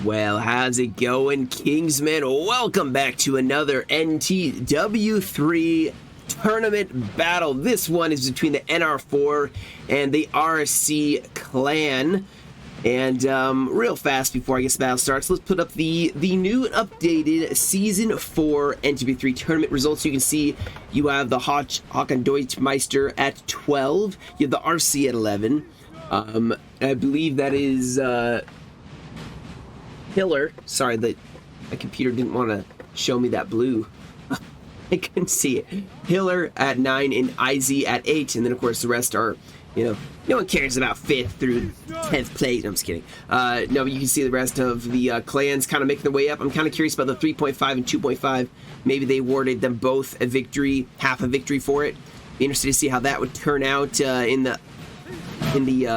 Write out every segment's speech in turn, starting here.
Well, how's it going, Kingsman? Welcome back to another NTW3 tournament battle. This one is between the NR4 and the RC clan. And real fast before I guess the battle starts, let's put up the new and updated Season 4 NTW3 tournament results. You can see you have the Håkon Deutschmeister at 12. You have the RC at 11. I believe that is Hiller. Sorry that my computer didn't want to show me that blue. I couldn't see it. Hiller at 9 and IZ at 8. And then, of course, the rest are, you know, no one cares about 5th through 10th place. No, I'm just kidding. No, but you can see the rest of the clans kind of making their way up. I'm kind of curious about the 3.5 and 2.5. Maybe they awarded them both a victory, half a victory for it. Be interested to see how that would turn out in the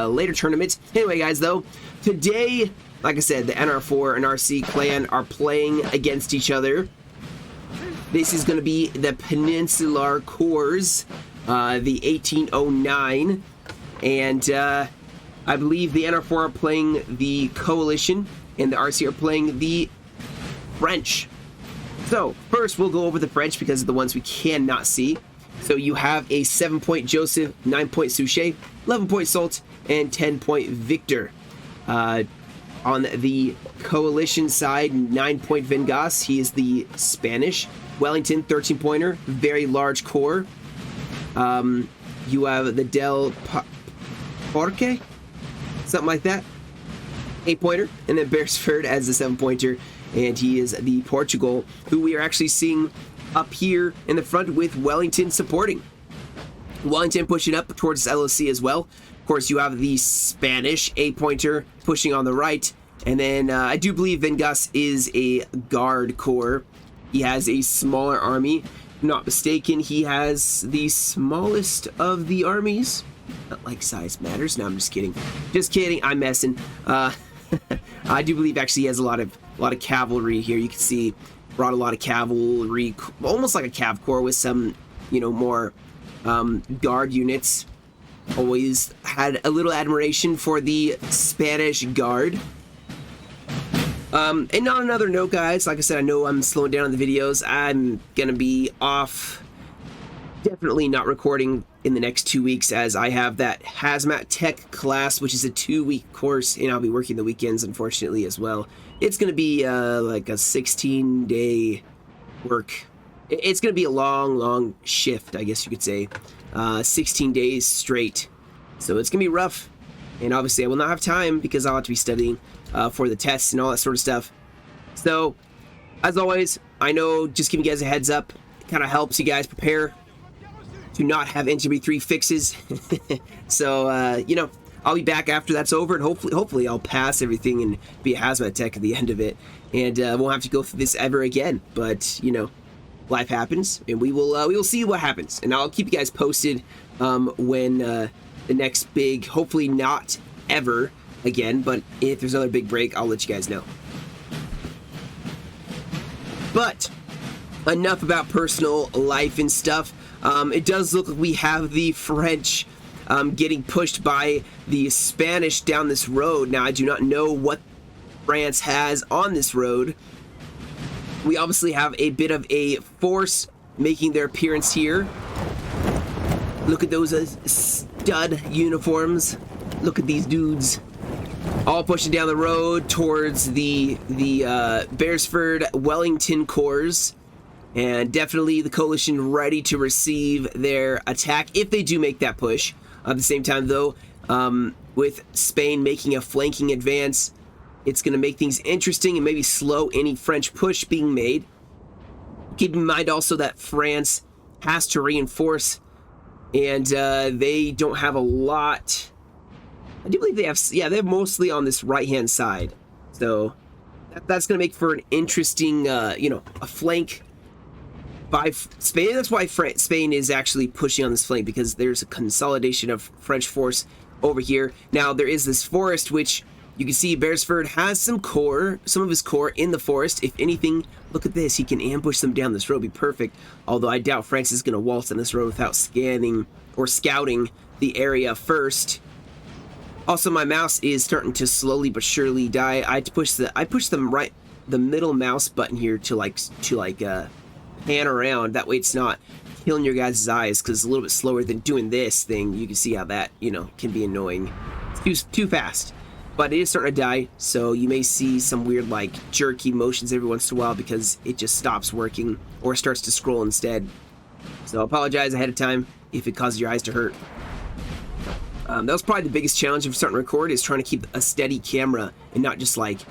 later tournaments. Anyway, guys, though, today, like I said, the NR4 and RC clan are playing against each other. This is going to be the Peninsular Corps, the 1809, and I believe the NR4 are playing the Coalition, and the RC are playing the French. So, first we'll go over the French because of the ones we cannot see. So you have a 7-point Joseph, 9-point Suchet, 11-point Salt, and 10-point Victor. On the Coalition side, 9-point Vengas. He is the Spanish. Wellington, 13-pointer, very large core. You have the Del Porque, something like that, 8-pointer, and then Beresford as the 7-pointer, and he is the Portugal, who we are actually seeing up here in the front with Wellington supporting. Wellington pushing up towards LOC as well. Of course, you have the Spanish 8-pointer pushing on the right, and then I do believe Vengas is a guard corps. He has a smaller army. If I'm not mistaken, he has the smallest of the armies. Not like size matters. No, I'm just kidding. Just kidding. I'm messing. I do believe actually he has a lot of cavalry here. You can see brought a lot of cavalry, almost like a cav corps with some, you know, more guard units. Always had a little admiration for the Spanish guard. And on another note, guys, like I said, I know I'm slowing down on the videos. I'm gonna be off, definitely not recording in the next 2 weeks, as I have that Hazmat Tech class, which is a 2-week course, and I'll be working the weekends, unfortunately, as well. It's gonna be like a 16-day work. It's gonna be a long shift, I guess you could say. 16 days straight. So it's gonna be rough. And obviously I will not have time because I'll have to be studying for the tests and all that sort of stuff. So, as always, I know just giving you guys a heads up, it kind of helps you guys prepare to not have NTW3 fixes. So, you know, I'll be back after that's over, and hopefully I'll pass everything and be a hazmat tech at the end of it, and won't have to go through this ever again. But you know, life happens, and we will see what happens, and I'll keep you guys posted when the next big, hopefully not ever again, but if there's another big break, I'll let you guys know. But enough about personal life and stuff. It does look like we have the French getting pushed by the Spanish down this road. Now, I do not know what France has on this road. We obviously have a bit of a force making their appearance here. Look at those stud uniforms. Look at these dudes. All pushing down the road towards the Beresford Wellington Corps. And definitely the Coalition ready to receive their attack if they do make that push. At the same time, though, with Spain making a flanking advance, it's going to make things interesting and maybe slow any French push being made. Keep in mind also that France has to reinforce, and they don't have a lot. I do believe they have, yeah, they're mostly on this right-hand side. So that's going to make for an interesting, you know, a flank by Spain. That's why Spain is actually pushing on this flank, because there's a consolidation of French force over here. Now, there is this forest, which you can see Beresford has some of his core in the forest. If anything, look at this. He can ambush them down this road, be perfect. Although I doubt France is going to waltz on this road without scanning or scouting the area first. Also, my mouse is starting to slowly but surely die. I push the middle mouse button here to pan around. That way it's not killing your guys' eyes, because it's a little bit slower than doing this thing. You can see how that, can be annoying. It's too fast. But it is starting to die, so you may see some weird, jerky motions every once in a while because it just stops working or starts to scroll instead. So I apologize ahead of time if it causes your eyes to hurt. That was probably the biggest challenge of starting to record, is trying to keep a steady camera and not just here.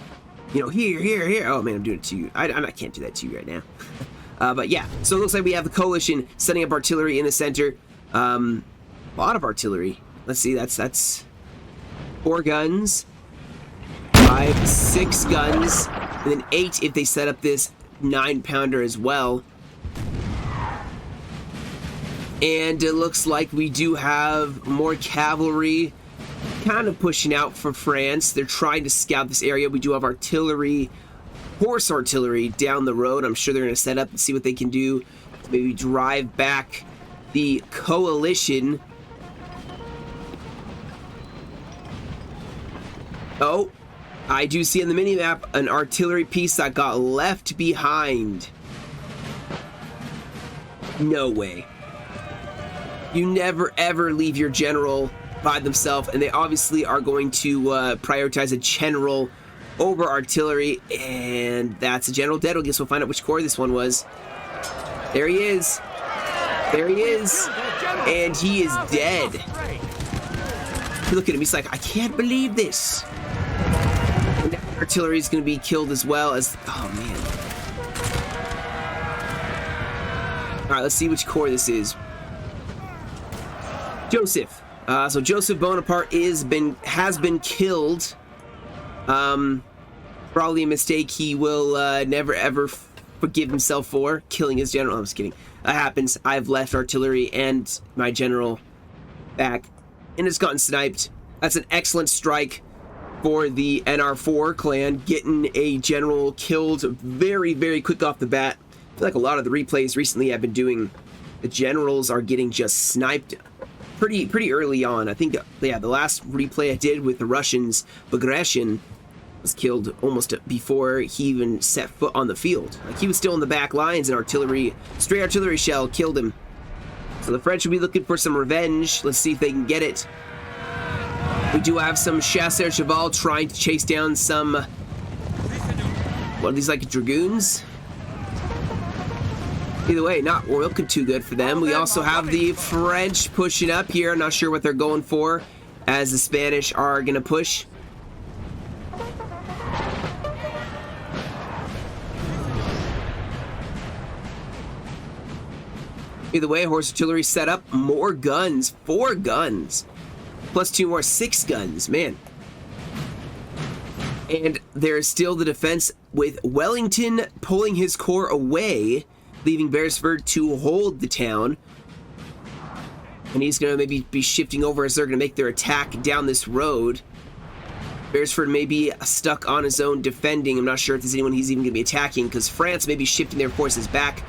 Oh man, I'm doing it to you. I can't do that to you right now. But yeah, so it looks like we have the coalition setting up artillery in the center. A lot of artillery. Let's see, that's 4 guns, 5, 6 guns, and then 8 if they set up this 9-pounder as well. And it looks like we do have more cavalry kind of pushing out for France. They're trying to scout this area. We do have artillery, horse artillery down the road. I'm sure they're going to set up and see what they can do to maybe drive back the coalition. Oh, I do see on the mini-map an artillery piece that got left behind. No way. You never ever leave your general by themselves, and they obviously are going to prioritize a general over artillery, and that's a general dead. I guess we'll find out which corps this one was. There he is. There he is. And he is dead. Look at him. He's like, I can't believe this. And that artillery is going to be killed as well as... Oh, man. All right, let's see which corps this is. Joseph. So Joseph Bonaparte has been killed. Probably a mistake he will never ever forgive himself for, killing his general. I'm just kidding. That happens. I've left artillery and my general back, and it's gotten sniped. That's an excellent strike for the NR4 clan, getting a general killed very, very quick off the bat. I feel like a lot of the replays recently I've been doing, the generals are getting just sniped pretty early on. I think, yeah, the last replay I did with the Russians, Bagration, was killed almost before he even set foot on the field. Like, he was still in the back lines, and stray artillery shell killed him. So the French will be looking for some revenge. Let's see if they can get it. We do have some chasseurs cheval trying to chase down some, what are these, like dragoons? Either way, not looking too good for them. We also have the French pushing up here. I'm not sure what they're going for, as the Spanish are going to push. Either way, horse artillery set up. More guns. 4 guns. Plus 2 more. 6 guns. Man. And there's still the defense with Wellington pulling his corps away, leaving Beresford to hold the town. And he's going to maybe be shifting over as they're going to make their attack down this road. Beresford may be stuck on his own defending. I'm not sure if there's anyone he's even going to be attacking, because France may be shifting their forces back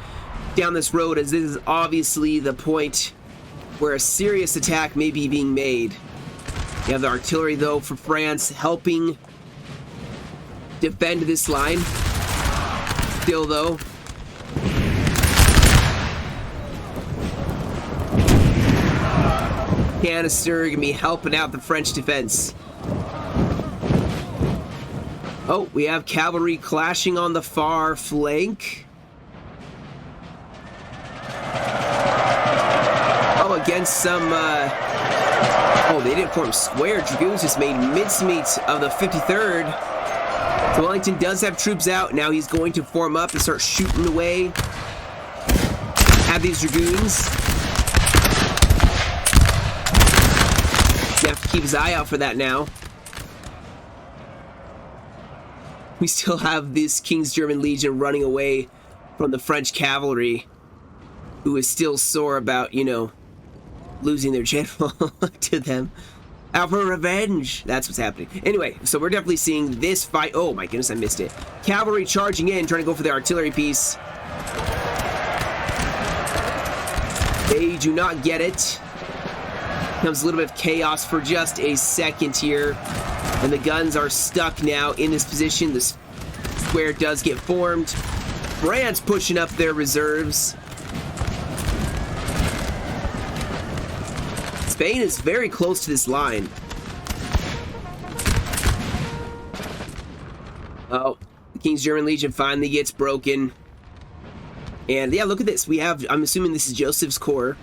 down this road, as this is obviously the point where a serious attack may be being made. You have the artillery, though, for France helping defend this line. Still, though, canister gonna be helping out the French defense. Oh, we have cavalry clashing on the far flank. Oh, against some oh, they didn't form square. Dragoons just made mincemeat of the 53rd. So Wellington does have troops out. Now he's going to form up and start shooting away at these dragoons. You have to keep his eye out for that now. We still have this King's German Legion running away from the French cavalry, who is still sore about, you know, losing their general to them. Out for revenge. That's what's happening. Anyway, so we're definitely seeing this fight. Oh my goodness, I missed it. Cavalry charging in, trying to go for the artillery piece. They do not get it. Comes a little bit of chaos for just a second here. And the guns are stuck now in this position. The square does get formed. France pushing up their reserves. Spain is very close to this line. Oh, the King's German Legion finally gets broken. And yeah, look at this. We have, I'm assuming this is Joseph's Corps.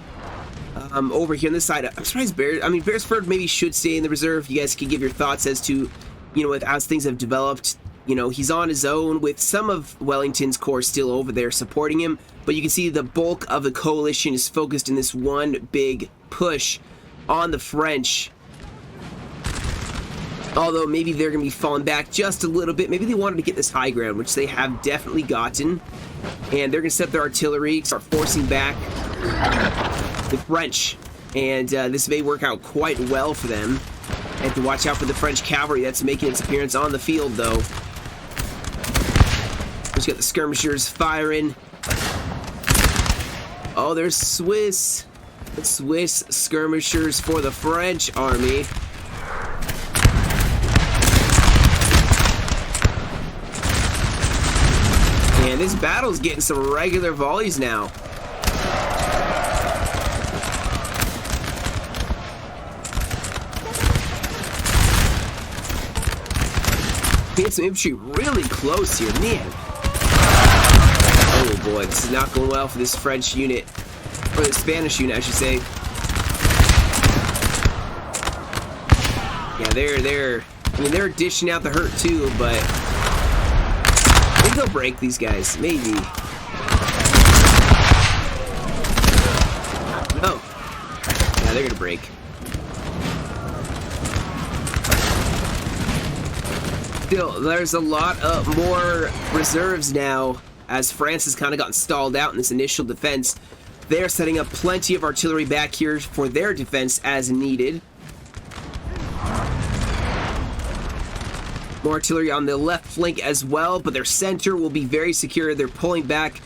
Over here on this side, I'm surprised Beresford maybe should stay in the reserve. You guys can give your thoughts as to, you know, as things have developed. You know, he's on his own with some of Wellington's corps still over there supporting him. But you can see the bulk of the coalition is focused in this one big push on the French. Although maybe they're going to be falling back just a little bit. Maybe they wanted to get this high ground, which they have definitely gotten. And they're going to set their artillery, start forcing back the French. And this may work out quite well for them. And to watch out for the French cavalry that's making its appearance on the field, though. Just got the skirmishers firing. Oh, there's Swiss. The Swiss skirmishers for the French army. And this battle's getting some regular volleys now. Get some infantry really close here, man. Oh boy, this is not going well for this French unit. Or the Spanish unit, I should say. Yeah, they're dishing out the hurt too, but maybe they'll break these guys. Maybe. Oh. Yeah, they're gonna break. Still, there's a lot of more reserves now, as France has kind of gotten stalled out in this initial defense. They're setting up plenty of artillery back here for their defense as needed. More artillery on the left flank as well, but their center will be very secure. They're pulling back,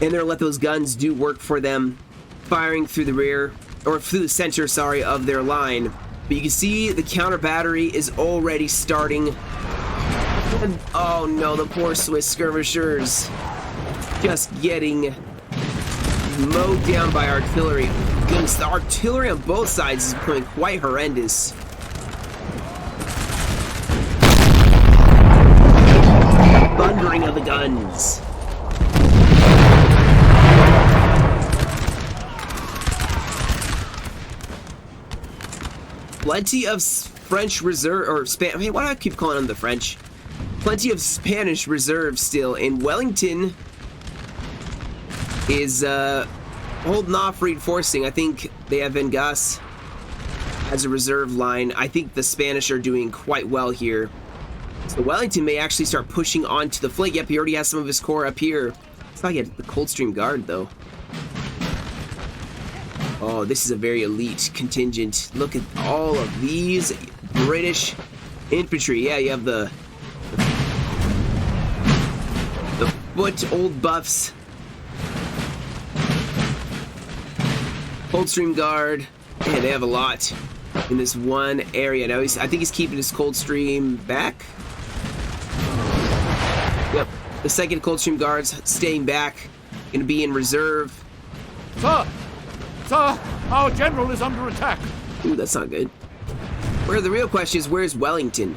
and they'll let those guns do work for them, firing through the rear, or through the center, sorry, of their line. But you can see the counter battery is already starting. And, oh no, the poor Swiss skirmishers just getting mowed down by artillery. Goodness, the artillery on both sides is becoming quite horrendous. Thundering of the guns. Plenty of French reserve, or Wait, why do I keep calling them the French? Plenty of Spanish reserves still, and Wellington is holding off reinforcing. I think they have Vengas as a reserve line. I think the Spanish are doing quite well here. So Wellington may actually start pushing onto the flank. Yep, he already has some of his corps up here. It's not yet the Coldstream Guard, though. Oh, this is a very elite contingent. Look at all of these British infantry. Yeah, you have the foot old buffs. Coldstream Guard. Yeah, they have a lot in this one area. Now, I think he's keeping his Coldstream back. Yep, the second Coldstream Guard's staying back. Going to be in reserve. Sir! Sir, our general is under attack. Ooh, that's not good. Where the real question is, where's Wellington?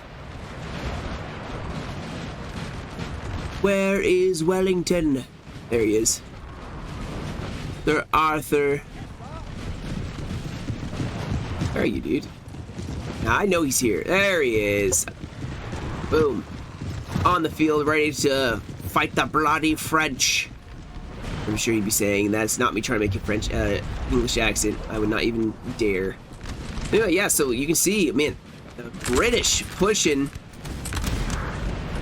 Where is Wellington? There he is. Sir Arthur. Where are you, dude? Now, I know he's here. There he is. Boom. On the field, ready to fight the bloody French. I'm sure he'd be saying that's not me trying to make a French, English accent. I would not even dare. Anyway, yeah, so you can see, man, the British pushing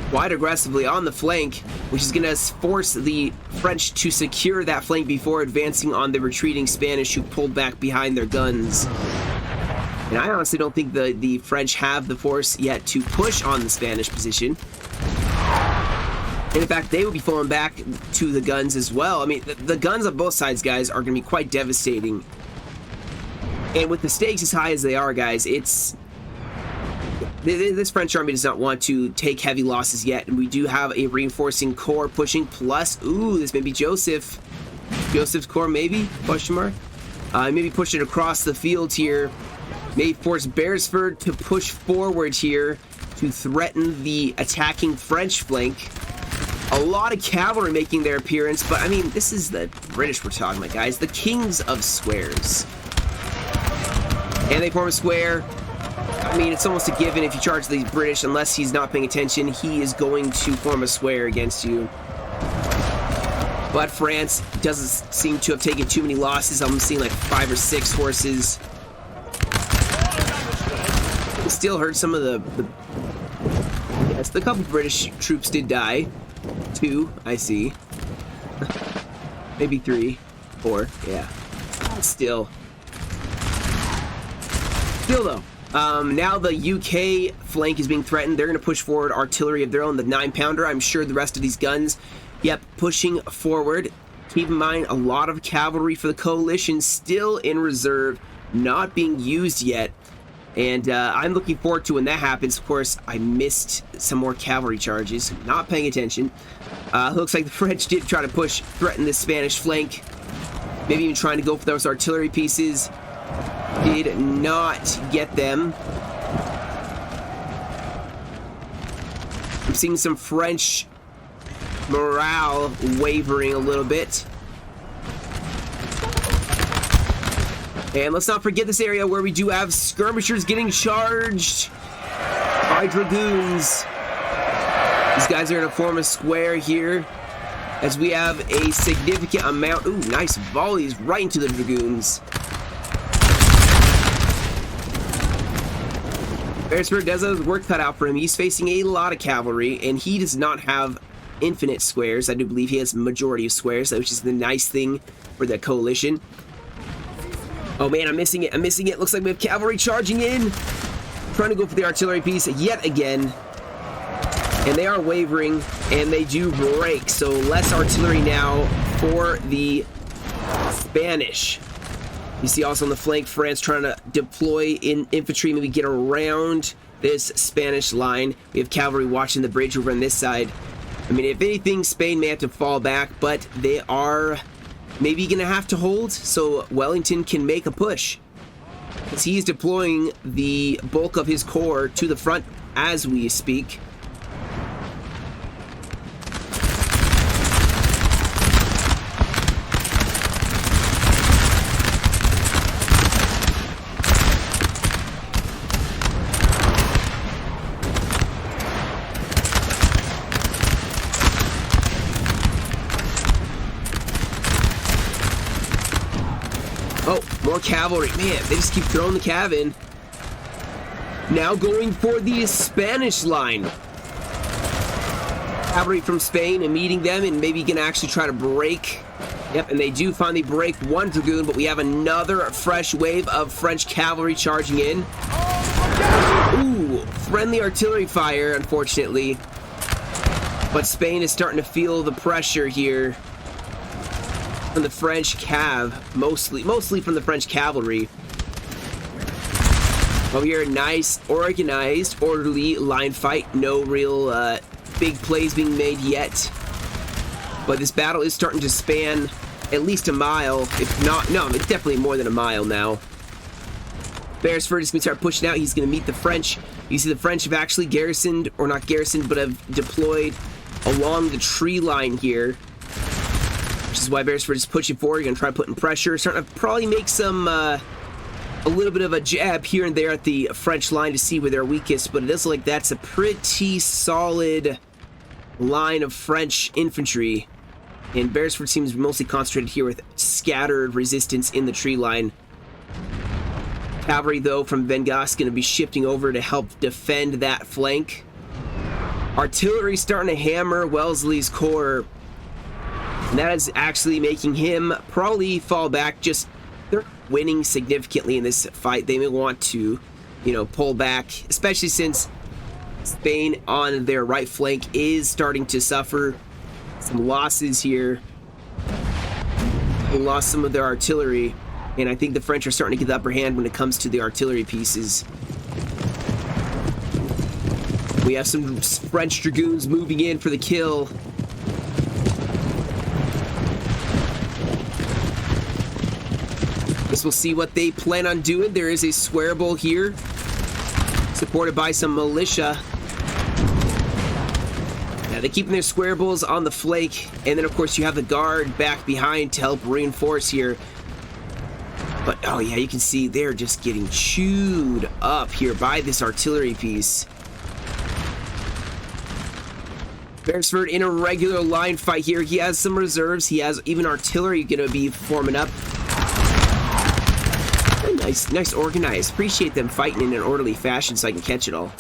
quite aggressively on the flank, which is going to force the French to secure that flank before advancing on the retreating Spanish who pulled back behind their guns. And I honestly don't think the French have the force yet to push on the Spanish position. And in fact, they will be falling back to the guns as well. I mean, the guns on both sides, guys, are going to be quite devastating. And with the stakes as high as they are, guys, this French army does not want to take heavy losses yet, and we do have a reinforcing corps pushing, plus, ooh, this may be Joseph's corps, maybe, question mark. Maybe push it across the field here, may force Beresford to push forward here to threaten the attacking French flank. A lot of cavalry making their appearance, but I mean, this is the British we're talking about, guys, the kings of squares. And they form a square. I mean, it's almost a given if you charge the British, unless he's not paying attention, he is going to form a square against you. But France doesn't seem to have taken too many losses. I'm seeing like 5 or 6 horses. Still hurt some of yes, the couple British troops did die. 2, I see. Maybe 3, 4, yeah. Still though. Now the UK flank is being threatened. They're going to push forward artillery of their own, the 9-pounder. I'm sure the rest of these guns, yep, pushing forward. Keep in mind, a lot of cavalry for the coalition still in reserve, not being used yet. And I'm looking forward to when that happens. Of course, I missed some more cavalry charges, not paying attention. Looks like the French did try to threaten the Spanish flank. Maybe even trying to go for those artillery pieces. Did not get them. I'm seeing some French morale wavering a little bit. And let's not forget this area where we do have skirmishers getting charged by dragoons. These guys are going to form a square here as we have a significant amount. Ooh, nice volleys right into the dragoons. Beresford does have his work cut out for him. He's facing a lot of cavalry, and he does not have infinite squares. I do believe he has a majority of squares, which is the nice thing for the coalition. Oh man, I'm missing it. Looks like we have cavalry charging in. Trying to go for the artillery piece yet again. And they are wavering, and they do break. So less artillery now for the Spanish. You see also on the flank, France trying to deploy in infantry, maybe get around this Spanish line. We have cavalry watching the bridge over on this side. I mean, if anything, Spain may have to fall back, but they are maybe going to have to hold, so Wellington can make a push. As he's deploying the bulk of his corps to the front as we speak. Oh, more cavalry. Man, they just keep throwing the cav in. Now going for the Spanish line. Cavalry from Spain and meeting them, and maybe can actually try to break. Yep, and they do finally break one dragoon, but we have another fresh wave of French cavalry charging in. Ooh, friendly artillery fire, unfortunately. But Spain is starting to feel the pressure here from the French cav, mostly from the French cavalry. Over here, nice, organized, orderly line fight. No real big plays being made yet. But this battle is starting to span at least a mile, if not, no, it's definitely more than a mile now. Beresford is going to start pushing out. He's going to meet the French. You see the French have actually garrisoned, or not garrisoned, but have deployed along the tree line here. Which is why Beresford is pushing forward. You're going to try putting pressure. Starting to probably make some, a little bit of a jab here and there at the French line to see where they're weakest. But it does look like that's a pretty solid line of French infantry. And Beresford seems mostly concentrated here with scattered resistance in the tree line. Cavalry, though, from Vengas going to be shifting over to help defend that flank. Artillery starting to hammer Wellesley's corps. And that is actually making him probably fall back. Just, they're winning significantly in this fight. They may want to, you know, pull back, especially since Spain on their right flank is starting to suffer some losses here. They lost some of their artillery. And I think the French are starting to get the upper hand when it comes to the artillery pieces. We have some French dragoons moving in for the kill. Guess we'll see what they plan on doing. There is a square bowl here, supported by some militia. Now they're keeping their square bowls on the flank, and then of course you have the guard back behind to help reinforce here. But oh yeah, you can see they're just getting chewed up here by this artillery piece. Beresford in a regular line fight here. He has some reserves. He has even artillery going to be forming up. Nice organized. Appreciate them fighting in an orderly fashion so I can catch it all.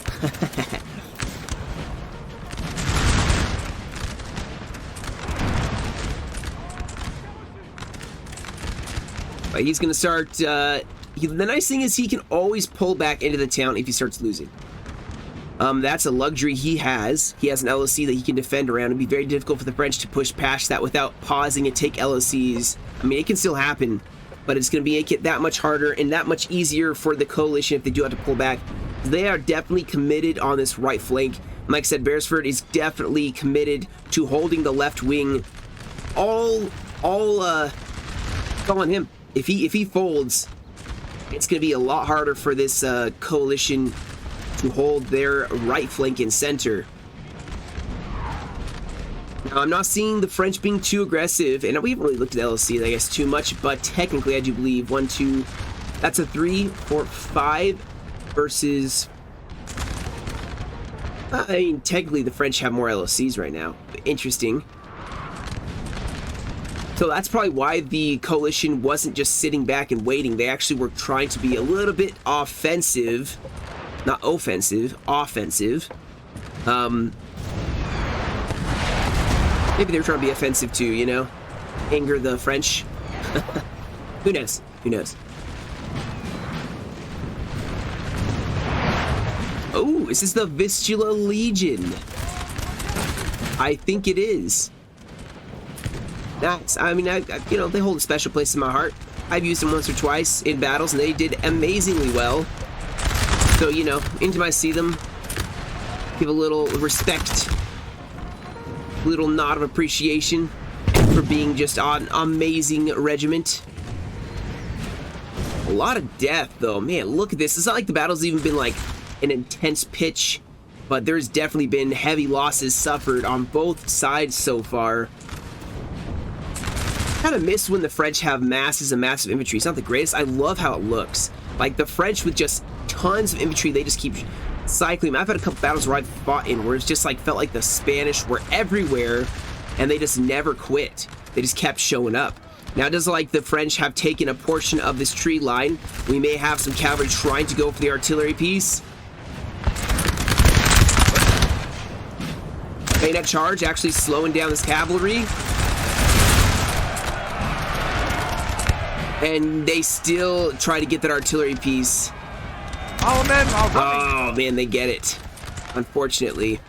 But he's going to start... the nice thing is he can always pull back into the town if he starts losing. That's a luxury he has. He has an LOC that he can defend around. It'd be very difficult for the French to push past that without pausing and take LOCs. I mean, it can still happen, but it's going to make it that much harder and that much easier for the coalition if they do have to pull back. They are definitely committed on this right flank. Like I said, Beresford is definitely committed to holding the left wing. All on him. If he folds, it's going to be a lot harder for this coalition to hold their right flank and center. Now, I'm not seeing the French being too aggressive, and we haven't really looked at LLC, I guess, too much, but technically I do believe 1, 2, that's a 3, 4, 5 versus... I mean, technically the French have more LLCs right now. Interesting. So that's probably why the coalition wasn't just sitting back and waiting. They actually were trying to be a little bit offensive. Not offensive, offensive. Maybe they're trying to be offensive too, you know? Anger the French. Who knows? Who knows? Oh, is this the Vistula Legion? I think it is. That's, I mean, you know, they hold a special place in my heart. I've used them once or twice in battles, and they did amazingly well. So, you know, anytime I see them, give a little respect, a little nod of appreciation for being just an amazing regiment. A lot of death, though. Man, look at this. It's not like the battle's even been, like, an intense pitch, but there's definitely been heavy losses suffered on both sides so far. I kind of miss when the French have masses and massive infantry. It's not the greatest. I love how it looks. Like, the French with just tons of infantry, they just keep cycling. I've had a couple battles where I've fought in where it's just like felt like the Spanish were everywhere and they just never quit. They just kept showing up. Now, does like the French have taken a portion of this tree line? We may have some cavalry trying to go for the artillery piece. Bayonet charge actually slowing down this cavalry. And they still try to get that artillery piece. Our men are running. Oh, man, they get it. Unfortunately.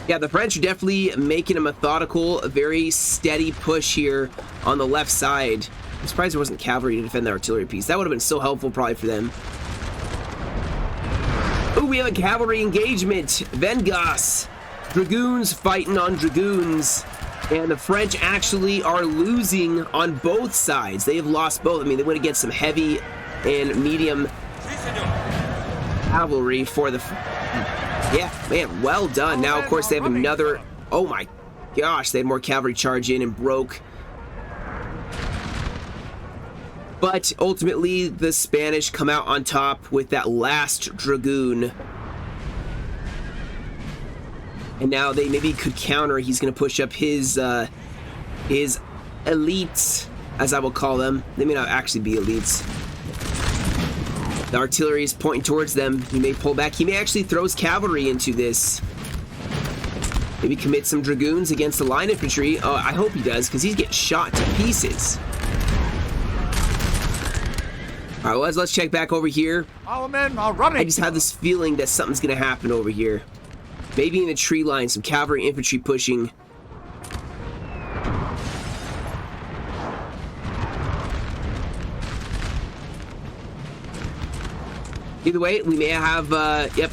Yeah, the French are definitely making a methodical, a very steady push here on the left side. I'm surprised there wasn't cavalry to defend the artillery piece. That would have been so helpful probably for them. Ooh, we have a cavalry engagement. Vengas. Dragoons fighting on dragoons. And the French actually are losing on both sides. They have lost both. I mean, they went against some heavy and medium cavalry for the... Yeah, man, well done. Now, of course, they have another... Oh, my gosh. They had more cavalry charge in and broke. But ultimately, the Spanish come out on top with that last dragoon. And now they maybe could counter. He's going to push up his elites, as I will call them. They may not actually be elites. The artillery is pointing towards them. He may pull back. He may actually throw his cavalry into this. Maybe commit some dragoons against the line infantry. Oh, I hope he does, because he's getting shot to pieces. All right, let's check back over here. Our men are running. I just have this feeling that something's going to happen over here. Maybe in the tree line, some cavalry infantry pushing. Either way, we may have, yep,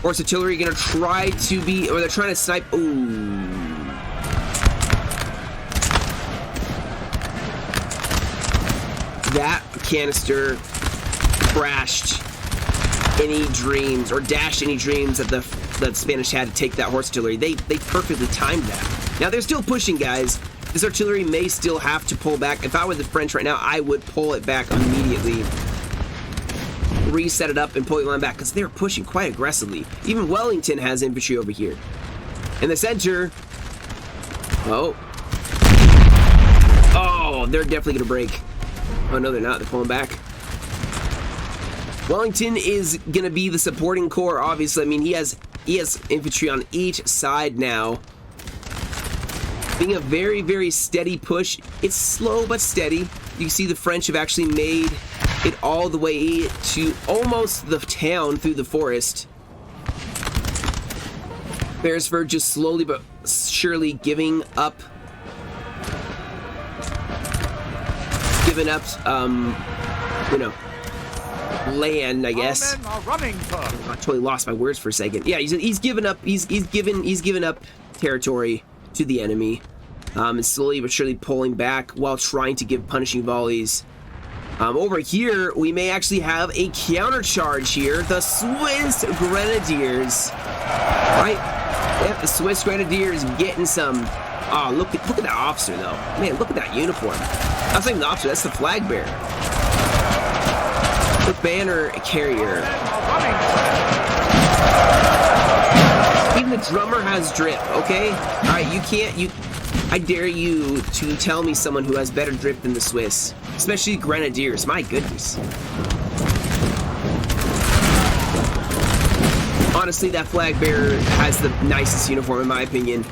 horse artillery gonna try to be, or they're trying to snipe. Ooh. That canister crashed any dreams, or dashed any dreams that the Spanish had to take that horse artillery. They perfectly timed that. Now they're still pushing, guys. This artillery may still have to pull back. If I were the French right now, I would pull it back immediately. Reset it up and pull the line back, because they're pushing quite aggressively. Even Wellington has infantry over here. In the center. Oh. Oh, they're definitely going to break. Oh, no, they're not. They're pulling back. Wellington is going to be the supporting corps, obviously. I mean, he has infantry on each side now. Being a very, very steady push. It's slow but steady. You can see the French have actually made it all the way to almost the town through the forest. Beresford just slowly but surely giving up. You know, land, I guess. I totally lost my words for a second. Yeah, he's given up. He's given up territory to the enemy, and slowly but surely pulling back while trying to give punishing volleys. Over here, we may actually have a countercharge here. The Swiss Grenadiers, right? Yep, the Swiss Grenadiers getting some. Oh, look at that officer though. Man, look at that uniform. That's not even the officer. That's the flag bearer. The banner carrier. Even the drummer has drip, okay? Alright, I dare you to tell me someone who has better drip than the Swiss. Especially Grenadiers, my goodness. Honestly, that flag bearer has the nicest uniform in my opinion.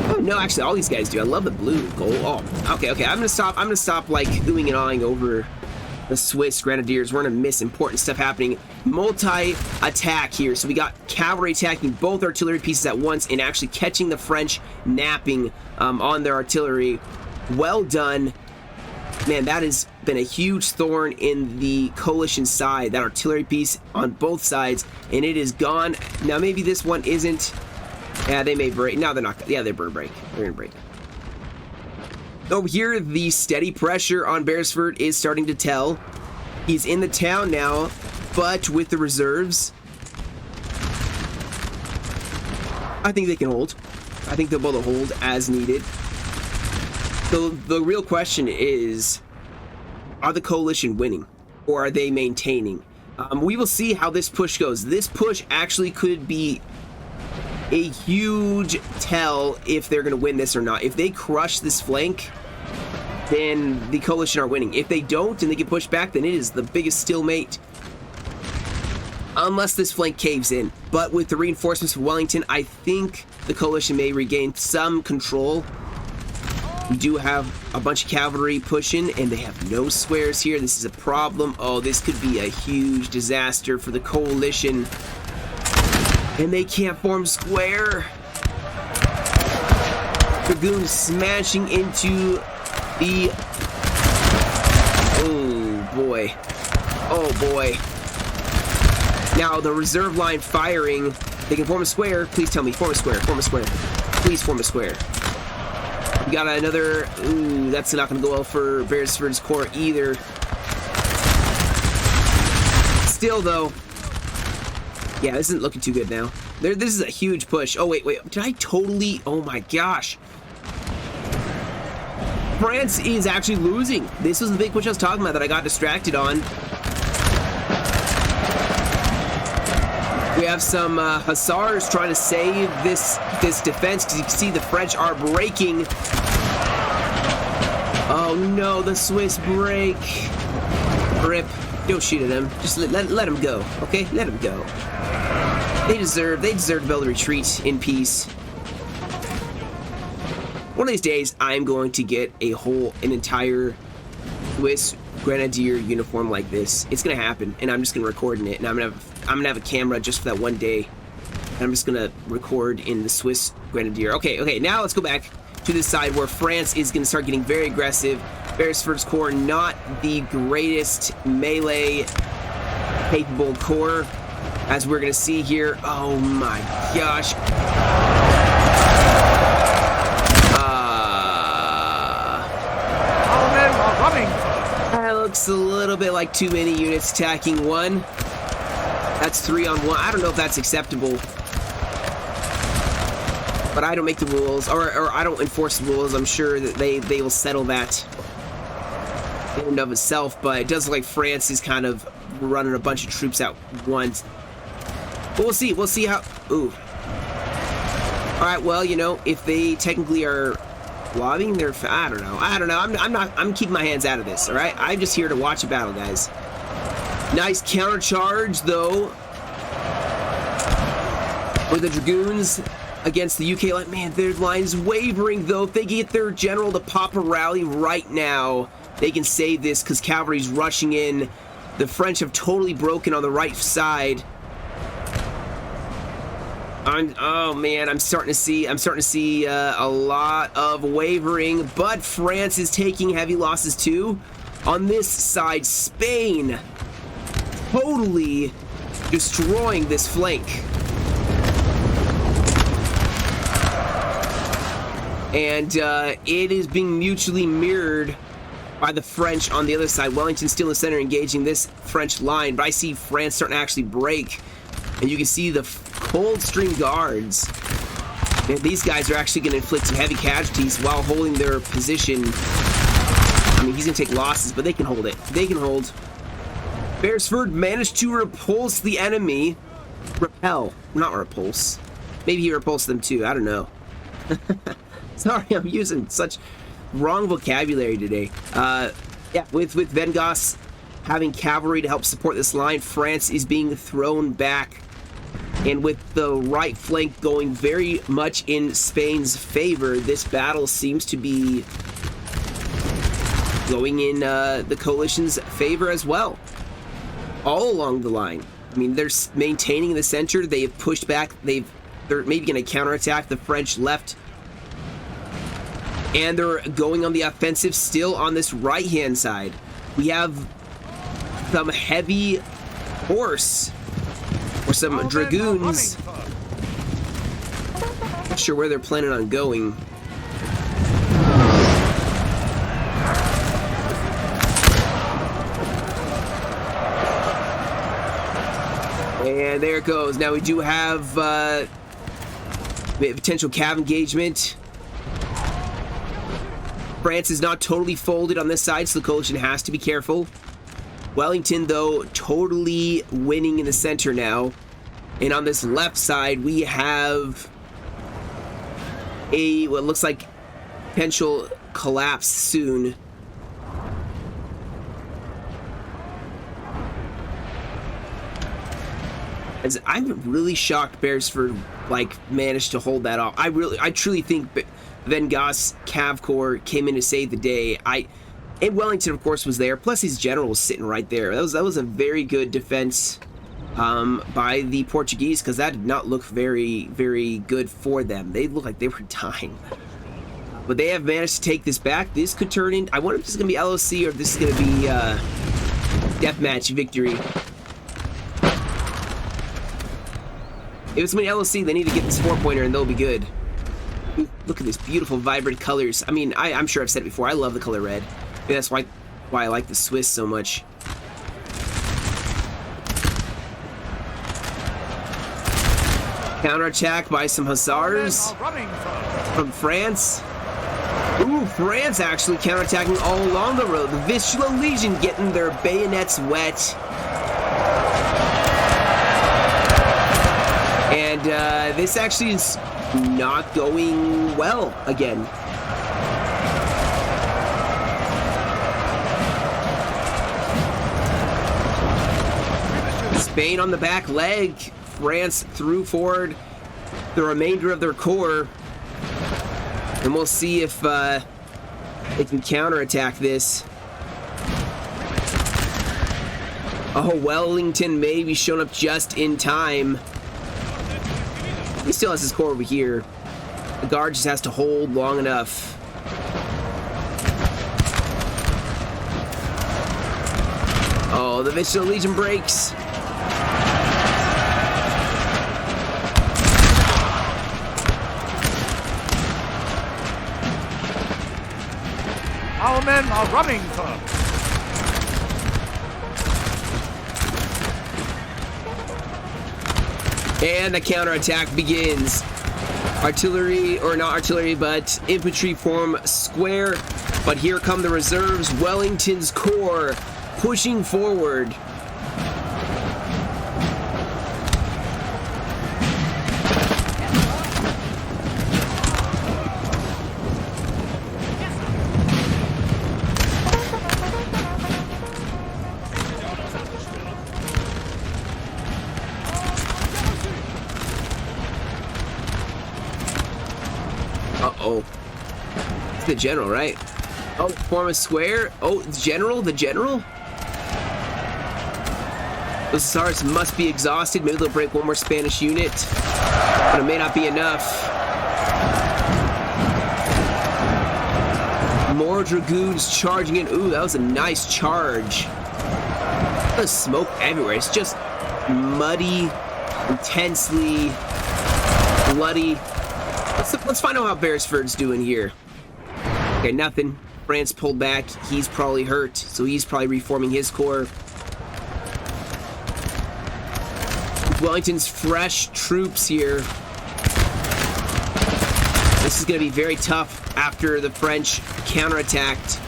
Oh, no, actually, all these guys do. I love the blue, gold. Oh, okay. I'm gonna stop like oohing and awing over the Swiss Grenadiers. We're gonna miss important stuff happening. Multi-attack here. So we got cavalry attacking both artillery pieces at once and actually catching the French napping on their artillery. Well done. Man, that has been a huge thorn in the coalition side, that artillery piece on both sides, and it is gone. Now, maybe this one isn't. Yeah, they may break. No, they're not. Yeah, they're gonna break. They're gonna break. Over here, the steady pressure on Beresford is starting to tell. He's in the town now, but with the reserves, I think they can hold. I think they'll be able to hold as needed. So the real question is, are the coalition winning or are they maintaining? We will see how this push goes. This push actually could be a huge tell if they're going to win this or not. If they crush this flank, then the coalition are winning. If they don't and they get pushed back, then it is the biggest stalemate. Unless this flank caves in. But with the reinforcements from Wellington, I think the coalition may regain some control. We do have a bunch of cavalry pushing, and they have no squares here. This is a problem. Oh, this could be a huge disaster for the coalition. And they can't form square. Dragoons smashing into the... Oh, boy. Oh, boy. Now, the reserve line firing. They can form a square. Please tell me. Form a square. Form a square. Please form a square. We got another... Ooh, that's not going to go well for Beresford's corps either. Still, though... Yeah, this isn't looking too good now. This is a huge push. Oh, wait. Did I totally... Oh, my gosh. France is actually losing. This was the big push I was talking about that I got distracted on. We have some hussars trying to save this defense, because you can see the French are breaking. Oh no, the Swiss break. Rip. Don't shoot at him. Just let him go, okay? Let him go. They deserve to be able to retreat in peace. One of these days, I'm going to get an entire Swiss Grenadier uniform like this. It's gonna happen, and I'm just gonna record in it, and I'm gonna have a camera just for that one day. And I'm just gonna record in the Swiss Grenadier. Okay, now let's go back to this side where France is gonna start getting very aggressive. Beresford's corps, not the greatest melee capable corps, as we're going to see here. Oh my gosh. Our men are running. That looks a little bit like too many units attacking one. That's 3 on 1. I don't know if that's acceptable. But I don't make the rules, or I don't enforce the rules. I'm sure that they will settle that in and of itself, but it does look like France is kind of running a bunch of troops out once. But we'll see. We'll see how... Ooh. Alright, well, you know, if they technically are lobbying their... I don't know. I'm keeping my hands out of this, alright? I'm just here to watch a battle, guys. Nice counter charge, though, with the Dragoons against the UK line. Man, their line's wavering, though. If they get their general to pop a rally right now, they can save this, because cavalry's rushing in. The French have totally broken on the right side. Oh man, I'm starting to see a lot of wavering, but France is taking heavy losses too. On this side, Spain totally destroying this flank. And it is being mutually mirrored by the French on the other side. Wellington still in the center engaging this French line, but I see France starting to actually break. And you can see the Coldstream Guards. Man, these guys are actually going to inflict some heavy casualties while holding their position. I mean, he's going to take losses, but they can hold it. They can hold. Beresford managed to repulse the enemy. Repel. Not repulse. Maybe he repulsed them too. I don't know. Sorry, I'm using such wrong vocabulary today. Yeah, with Vengos having cavalry to help support this line, France is being thrown back. And with the right flank going very much in Spain's favor, this battle seems to be going in the coalition's favor as well. All along the line. I mean, they're maintaining the center. They have pushed back. They're maybe going to counterattack the French left. And they're going on the offensive still on this right-hand side. We have some heavy horse or some dragoons. Not sure where they're planning on going. And there it goes. Now we do have potential cav engagement. France is not totally folded on this side, so the coalition has to be careful. Wellington, though, totally winning in the center now. And on this left side, we have what looks like potential collapse soon. As I'm really shocked Beresford managed to hold that off. I truly think Vengos Cav Corps came in to save the day. And Wellington, of course, was there. Plus, his general was sitting right there. That was a very good defense by the Portuguese, because that did not look very, very good for them. They looked like they were dying. But they have managed to take this back. This could turn in... I wonder if this is going to be LOC or if this is going to be deathmatch victory. If it's going to be LOC, they need to get this 4-pointer and they'll be good. Look at this beautiful, vibrant colors. I mean, I'm sure I've said it before. I love the color red. Maybe that's why I like the Swiss so much. Counterattack by some hussars from France. Ooh, France actually counterattacking all along the road. The Vistula Legion getting their bayonets wet. And this actually is not going well again. Spain on the back leg. France threw forward the remainder of their corps. And we'll see if they can counterattack this. Oh, Wellington may be showing up just in time. He still has his corps over here. The guard just has to hold long enough. Oh, the Vistula Legion breaks. Our men are running, sir. And the counterattack begins. Artillery, or not artillery, but infantry form square. But here come the reserves. Wellington's corps pushing forward. Uh-oh. It's the general, right? Oh, form a square. Oh, the general? The general? Those Hussars must be exhausted. Maybe they'll break one more Spanish unit. But it may not be enough. More Dragoons charging in. Ooh, that was a nice charge. There's smoke everywhere. It's just muddy, intensely bloody. Let's find out how Beresford's doing here. Okay, nothing. France pulled back. He's probably hurt, so he's probably reforming his corps. Wellington's fresh troops here. This is going to be very tough after the French counterattacked.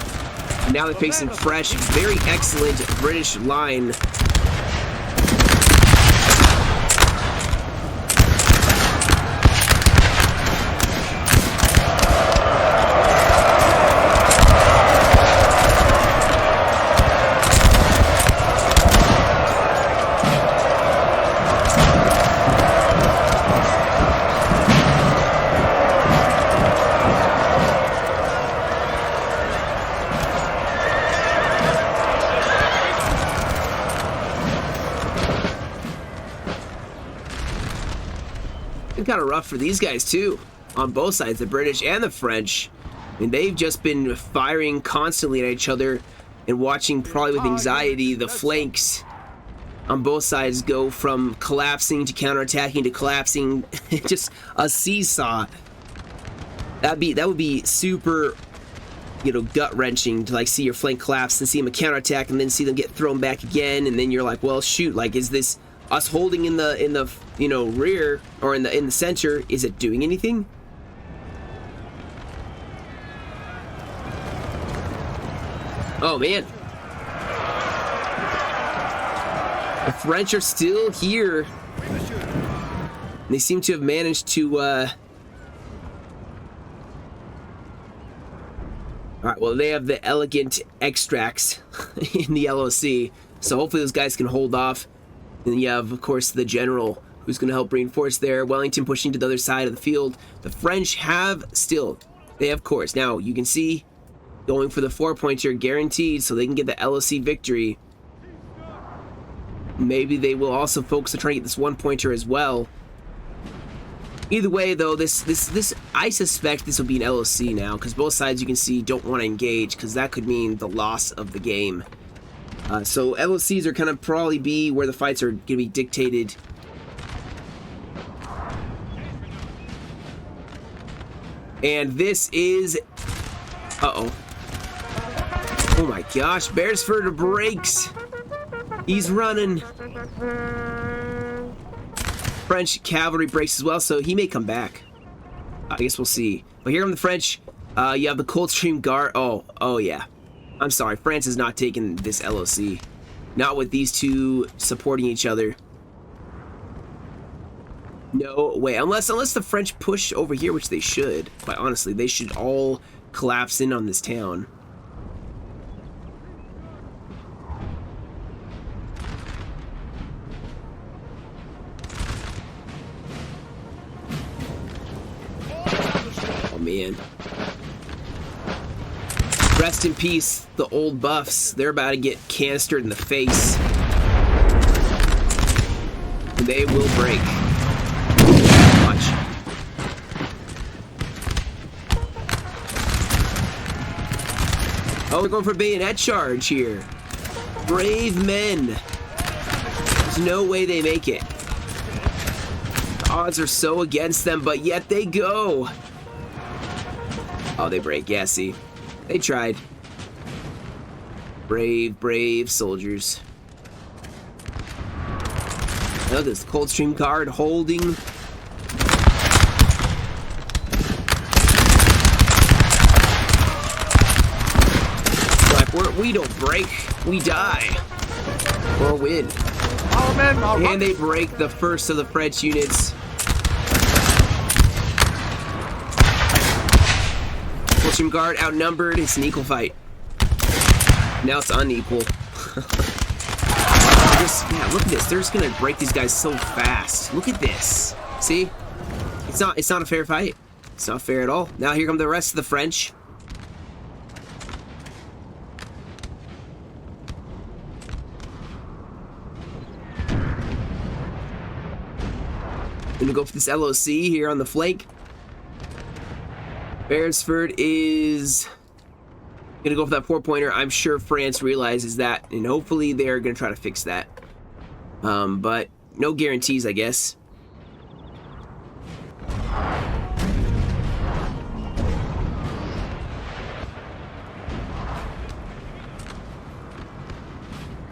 Now they're facing fresh, very excellent British line. Kind of rough for these guys too, on both sides, the British and the French. I mean, they've just been firing constantly at each other and watching, probably with anxiety, the flanks on both sides go from collapsing to counterattacking to collapsing. Just a seesaw. That would be super, you know, gut-wrenching to like see your flank collapse and see them counterattack and then see them get thrown back again, and then you're like, well, shoot, like, is this us holding in the you know, rear or in the center, is it doing anything? Oh man, the French are still here. They seem to have managed to all right, well, they have the elegant extracts in the LOC, so hopefully those guys can hold off. And you have, of course, the general who's going to help reinforce there. Wellington pushing to the other side of the field. The French have still, they have course. Now, you can see going for the 4-pointer guaranteed so they can get the LOC victory. Maybe they will also focus on trying to get this 1-pointer as well. Either way, though, this I suspect this will be an LOC now, because both sides, you can see, don't want to engage, because that could mean the loss of the game. So LOCs are kind of probably be where the fights are going to be dictated. And this is... Uh-oh. Oh my gosh, Beresford breaks. He's running. French cavalry breaks as well, so he may come back. I guess we'll see. But here come the French. You have the Coldstream Guard. Oh yeah. I'm sorry, France is not taking this LOC. Not with these two supporting each other. No way. Unless the French push over here, which they should. Quite honestly, they should all collapse in on this town. Oh, man. Rest in peace, the old buffs. They're about to get canistered in the face. They will break. Watch. Oh, we're going for a bayonet charge here. Brave men. There's no way they make it. The odds are so against them, but yet they go. Oh, they break. Yeah, see. They tried. Brave, brave soldiers. Look at this Coldstream Guard holding. We don't break, we die. Or win. Our men are And they break the first of the French units. Coldstream Guard outnumbered. It's an equal fight. Now it's unequal. Yeah, look at this. They're just gonna break these guys so fast. Look at this. See? It's not a fair fight. It's not fair at all. Now here come the rest of the French. Gonna go for this LOC here on the flank. Beresford is gonna go for that 4-pointer. I'm sure France realizes that, and hopefully they're gonna try to fix that. But no guarantees, I guess.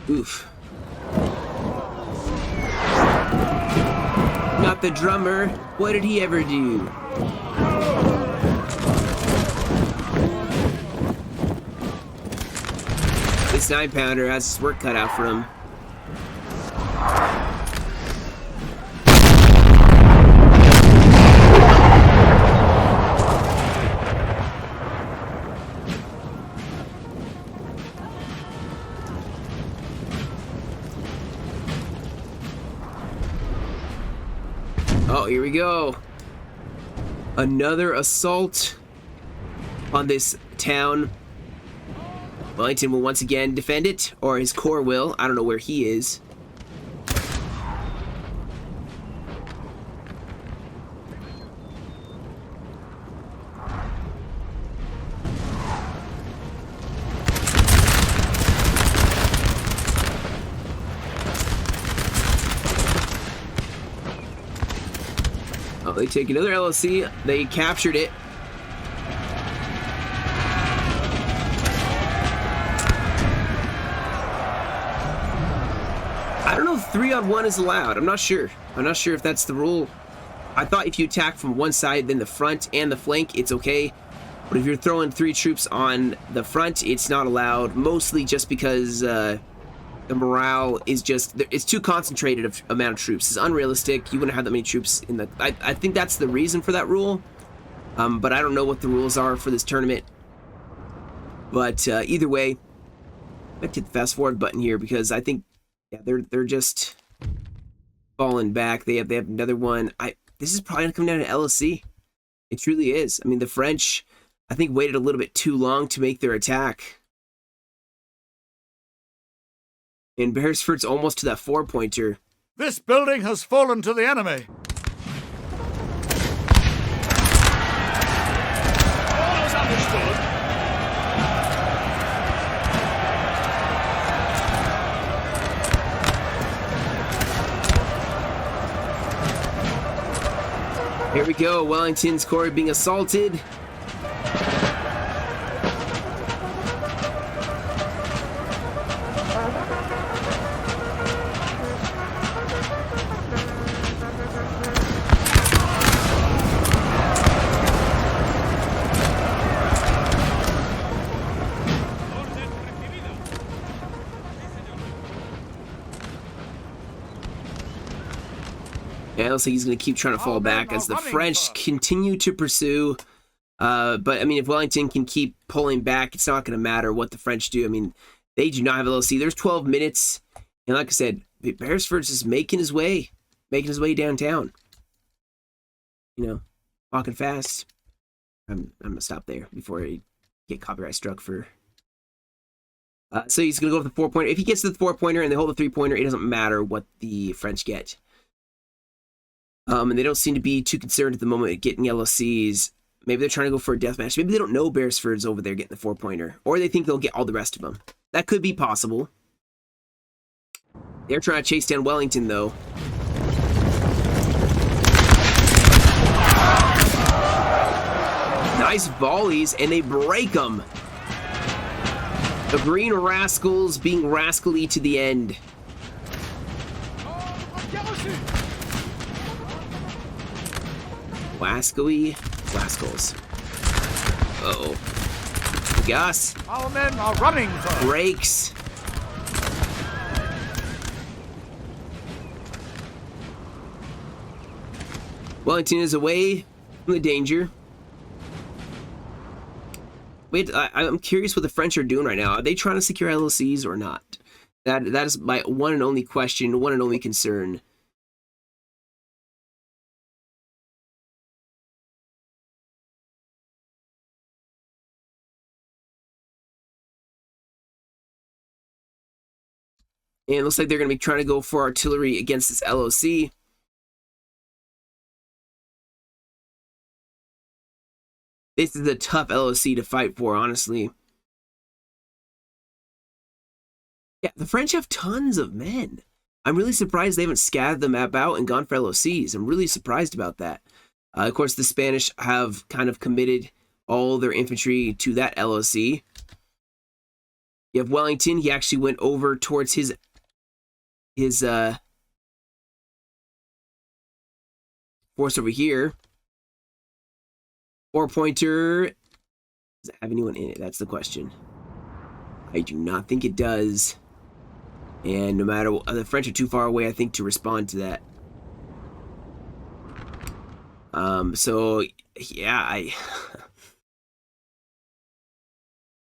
Oof. Not the drummer. What did he ever do? This 9-pounder has his work cut out for him. Oh, here we go. Another assault on this town. Wellington will once again defend it, or his corps will. I don't know where he is. Oh, they take another LOC. They captured it. I don't know if 3-on-1 is allowed. I'm not sure. I'm not sure if that's the rule. I thought if you attack from one side, then the front and the flank, it's okay. But if you're throwing 3 troops on the front, it's not allowed. Mostly just because the morale is just... It's too concentrated of amount of troops. It's unrealistic. You wouldn't have that many troops in the... I think that's the reason for that rule. But I don't know what the rules are for this tournament. But either way, I hit the fast forward button here because I think... Yeah, they're just falling back. They have another one. This is probably gonna come down to LOC. It truly is. I mean, the French, I think, waited a little bit too long to make their attack. And Beresford's almost to that 4-pointer. This building has fallen to the enemy. All is understood. Here we go, Wellington's corps being assaulted. Yeah, it looks like he's going to keep trying to fall back as the French continue to pursue. But, I mean, if Wellington can keep pulling back, it's not going to matter what the French do. I mean, they do not have LOC. There's 12 minutes. And like I said, Beresford's just making his way downtown. You know, walking fast. I'm going to stop there before I get copyright struck for... so he's going to go with the 4-pointer. If he gets to the 4-pointer and they hold the 3-pointer, it doesn't matter what the French get. And they don't seem to be too concerned at the moment at getting LOCs. Maybe they're trying to go for a deathmatch. Maybe they don't know Beresford's over there getting the 4-pointer. Or they think they'll get all the rest of them. That could be possible. They're trying to chase down Wellington, though. Nice volleys, and they break them. The green rascals being rascally to the end. Wascally rascals. Uh-oh. Gus. Our men are running, sir. Brakes. Wellington is away from the danger. Wait, I'm curious what the French are doing right now. Are they trying to secure LOCs or not? That is my one and only question, one and only concern. And it looks like they're going to be trying to go for artillery against this LOC. This is a tough LOC to fight for, honestly. Yeah, the French have tons of men. I'm really surprised they haven't scattered the map out and gone for LOCs. I'm really surprised about that. Of course, the Spanish have kind of committed all their infantry to that LOC. You have Wellington. He actually went over towards his force over here. 4-pointer. Does it have anyone in it? That's the question. I do not think it does. And no matter what, the French are too far away, I think, to respond to that. So yeah, I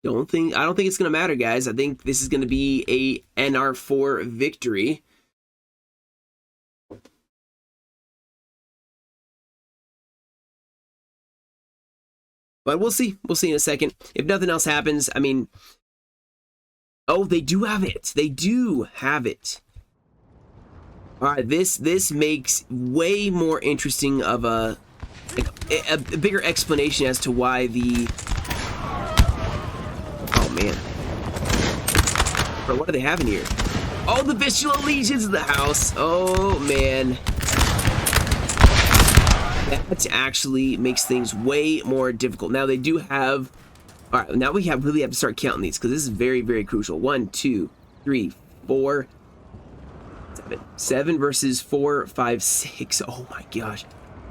don't think it's gonna matter, guys. I think this is gonna be a NR4 victory. But we'll see. We'll see in a second. If nothing else happens, I mean, oh, they do have it. They do have it. All right, this makes way more interesting of a bigger explanation as to why the. Oh man, bro, what do they have in here? Oh, the Visual Legions of the house. Oh man. That actually makes things way more difficult. Now they do have. All right, now we really have to start counting these because this is very, very crucial. 1, 2, 3, 4, 7. 7 versus 4, 5, 6. Oh my gosh.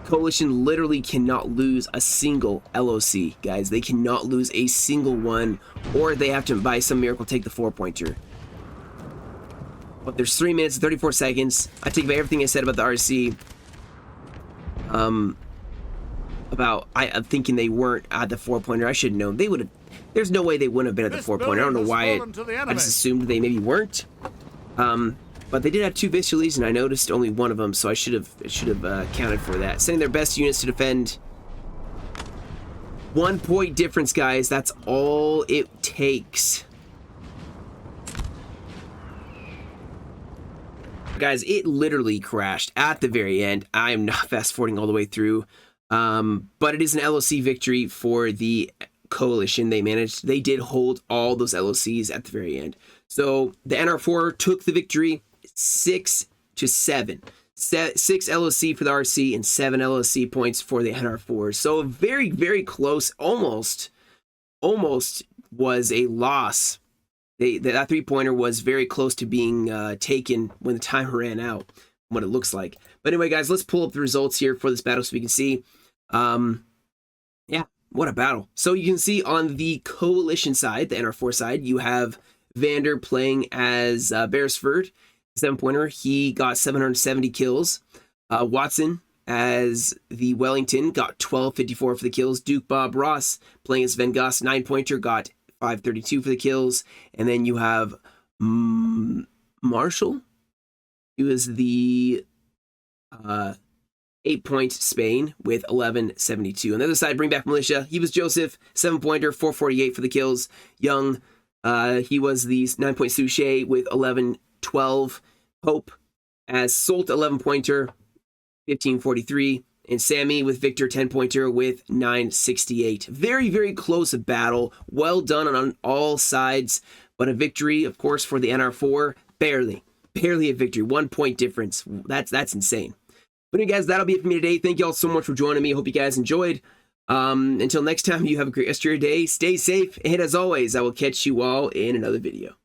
Coalition literally cannot lose a single LOC, guys. They cannot lose a single one, or they have to, by some miracle, take the 4-pointer. But there's 3 minutes and 34 seconds. I take back everything I said about the RC. I'm thinking they weren't at the 4-pointer. I should have known. They would have. There's no way they wouldn't have been at the 4-pointer. I don't know why. I just assumed they maybe weren't. But they did have 2 Visualies, and I noticed only one of them, so I should have counted for that. Sending their best units to defend. 1 point difference, guys. That's all it takes. Guys, it literally crashed at the very end. I am not fast forwarding all the way through. But it is an LOC victory for the coalition. They did hold all those LOCs at the very end. So the NR4 took the victory 6-7. 6 LOC for the RC and 7 LOC points for the NR4. So very, very close. Almost was a loss. That 3-pointer was very close to being taken when the time ran out, what it looks like. But anyway, guys, let's pull up the results here for this battle so we can see. Yeah, what a battle. So you can see on the coalition side, the NR4 side, you have Vander playing as Beresford, 7-pointer. He got 770 kills. Watson as the Wellington got 1254 for the kills. Duke Bob Ross playing as Van Goss, 9-pointer, got 532 for the kills. And then you have Marshall. He was the 8-point Spain with 1172. On the other side, bring back militia. He was Joseph, 7-pointer, 448 for the kills. Young, he was the 9-point Suchet with 1112. Hope as Solt, 11-pointer, 1543. And Sammy with Victor, 10-pointer with 968. Very, very close battle. Well done on all sides. But a victory, of course, for the NR4. Barely a victory. 1 point difference. That's insane. But anyway, guys, that'll be it for me today. Thank you all so much for joining me. Hope you guys enjoyed. Until next time, you have a great rest of your day. Stay safe, and as always, I will catch you all in another video.